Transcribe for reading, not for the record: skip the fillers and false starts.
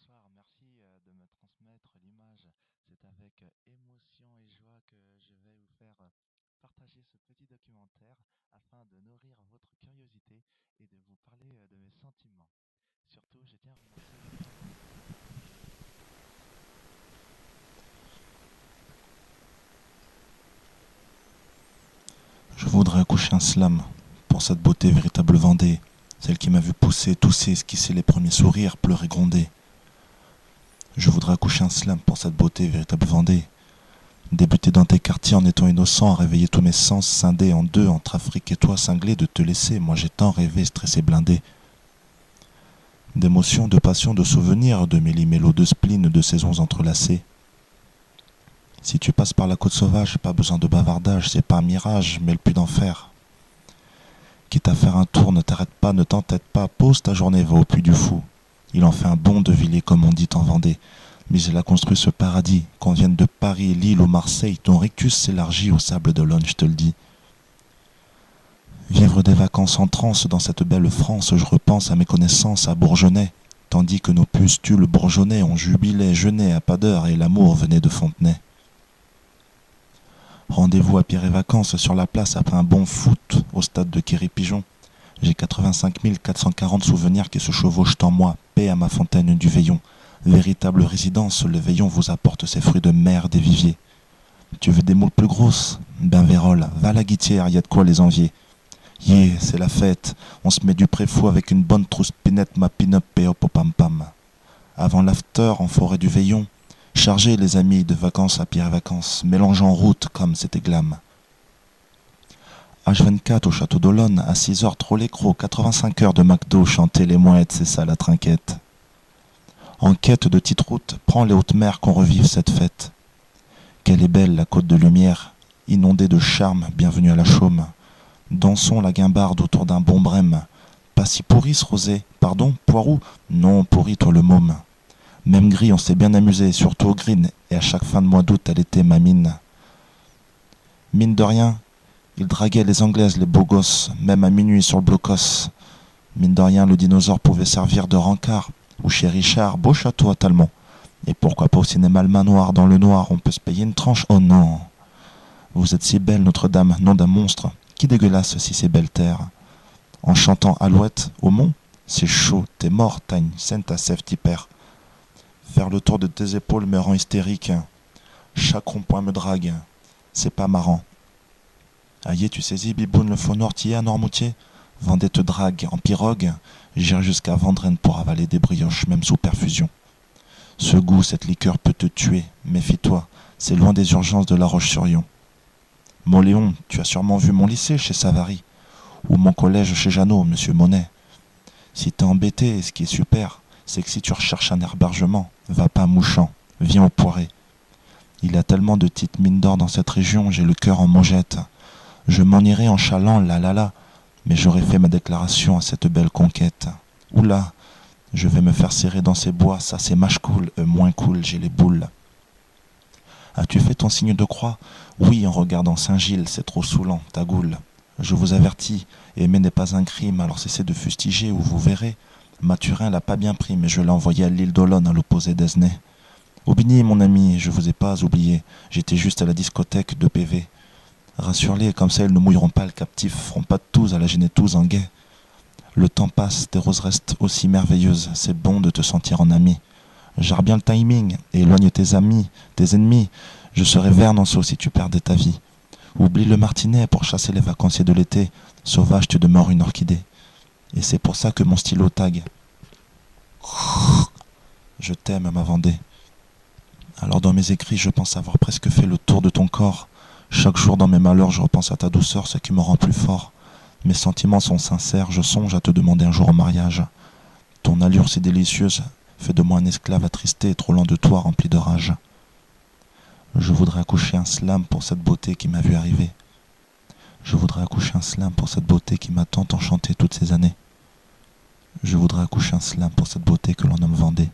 bonsoir. Merci de me transmettre l'image. C'est avec émotion et joie que je vais vous faire partager ce petit documentaire afin de nourrir votre curiosité et de vous parler de mes sentiments. Surtout, je tiens à remercier le réalisateur. Je voudrais accoucher un slam pour cette beauté véritable Vendée, celle qui m'a vu pousser, tousser, esquisser les premiers sourires, pleurer, gronder. Je voudrais accoucher un slam pour cette beauté véritable Vendée, débuter dans tes quartiers en étant innocent, réveiller tous mes sens, scindés en deux, entre Afrique et toi, cinglé de te laisser, moi j'ai tant rêvé, stressé, blindé. D'émotions, de passion, de souvenirs, de méli-mélo, de spleen, de saisons entrelacées. Si tu passes par la côte sauvage, pas besoin de bavardage, c'est pas un mirage, mais le puits d'enfer. Quitte à faire un tour, ne t'arrête pas, ne t'entête pas, pose ta journée, va au puits du fou. Il en fait un bon de Villiers comme on dit en Vendée. Mais il a construit ce paradis, qu'on vienne de Paris, Lille ou Marseille, ton rictus s'élargit au sable d'Olonne, je te le dis. Vivre des vacances en transe dans cette belle France, je repense à mes connaissances à Bourgeonnais, tandis que nos pustules bourgeonnaient, on jubilait, jeûnait à pas d'heure et l'amour venait de Fontenay. Rendez-vous à Pierre et Vacances sur la place après un bon foot au stade de Kéry-Pigeon. J'ai 85 440 souvenirs qui se chevauchent en moi, paix à ma fontaine du Veillon. Véritable résidence, le Veillon vous apporte ses fruits de mer des viviers. Tu veux des moules plus grosses? Ben Vérole, va à la Guitière, y a de quoi les envier. C'est la fête, on se met du préfou avec une bonne trousse pinette, ma pin-up et hop au pam-pam. Avant l'after en forêt du Veillon, chargez les amis de vacances à Pierre et Vacances, mélangeant en route comme c'était glam. H24 au château d'Olonne, à 6h trop l'écro, 85 heures de McDo, chanter les mouettes, c'est ça la trinquette. En quête de petite route, prends les hautes mers qu'on revive cette fête. Quelle est belle la côte de lumière, inondée de charme, bienvenue à la Chaume. Dansons la guimbarde autour d'un bon brème. Pas si pourri ce rosé, pardon, Poirou? Non, pourri toi le môme. Même gris, on s'est bien amusé, surtout au green, et à chaque fin de mois d'août, elle était ma mine. Mine de rien, il draguait les Anglaises, les beaux gosses, même à minuit sur le blocos. Mine de rien, le dinosaure pouvait servir de rencard, ou chez Richard, beau château à Talmont. Et pourquoi pas au cinéma le manoir, dans le noir, on peut se payer une tranche, oh non. Vous êtes si belle, Notre-Dame, nom d'un monstre, qui dégueulasse si c'est belle terre. En chantant Alouette au mont, c'est chaud, t'es mort, t'as une scène ta sève perd. Faire le tour de tes épaules me rend hystérique. Chaque rond-point me drague. C'est pas marrant. Aïe, tu saisis, Biboune, le faux Nortier à Normoutier? Vendée te drague en pirogue. J'irai jusqu'à Vendrenne pour avaler des brioches, même sous perfusion. Ce goût, cette liqueur peut te tuer. Méfie-toi, c'est loin des urgences de La Roche-sur-Yon. Moléon, tu as sûrement vu mon lycée chez Savary. Ou mon collège chez Jeannot, monsieur Monet. Si t'es embêté, ce qui est super, c'est que si tu recherches un hébergement, va pas à Mouchant, viens au Poiré. Il y a tellement de petites mines d'or dans cette région, j'ai le cœur en mongette. Je m'en irai en chalant, là, mais j'aurais fait ma déclaration à cette belle conquête. Oula, je vais me faire serrer dans ces bois, ça c'est mâche cool, moins cool, j'ai les boules. As-tu fait ton signe de croix? Oui, en regardant Saint-Gilles, c'est trop saoulant, ta goule. Je vous avertis, aimer n'est pas un crime, alors cessez de fustiger ou vous verrez. Mathurin l'a pas bien pris, mais je l'ai envoyé à l'île d'Olonne, à l'opposé d'Esnay. Aubigny, mon ami, je vous ai pas oublié, j'étais juste à la discothèque de PV. Rassure-les, comme ça ils ne mouilleront pas le captif, feront pas de touze à la génétouse en guet. Le temps passe, tes roses restent aussi merveilleuses, c'est bon de te sentir en ami. Gère bien le timing et éloigne tes amis, tes ennemis. Je serais Vernanceau si tu perdais ta vie. Oublie le martinet pour chasser les vacanciers de l'été. Sauvage, tu demeures une orchidée. Et c'est pour ça que mon stylo tag. Je t'aime, ma Vendée. Alors dans mes écrits, je pense avoir presque fait le tour de ton corps. Chaque jour dans mes malheurs, je repense à ta douceur, ce qui me rend plus fort. Mes sentiments sont sincères, je songe à te demander un jour en mariage. Ton allure si délicieuse fait de moi un esclave attristé et trop loin de toi, rempli de rage. Je voudrais accoucher un slam pour cette beauté qui m'a vu arriver. Je voudrais accoucher un slam pour cette beauté qui m'a tant enchanté toutes ces années. Je voudrais accoucher un slam pour cette beauté que l'on nomme Vendée.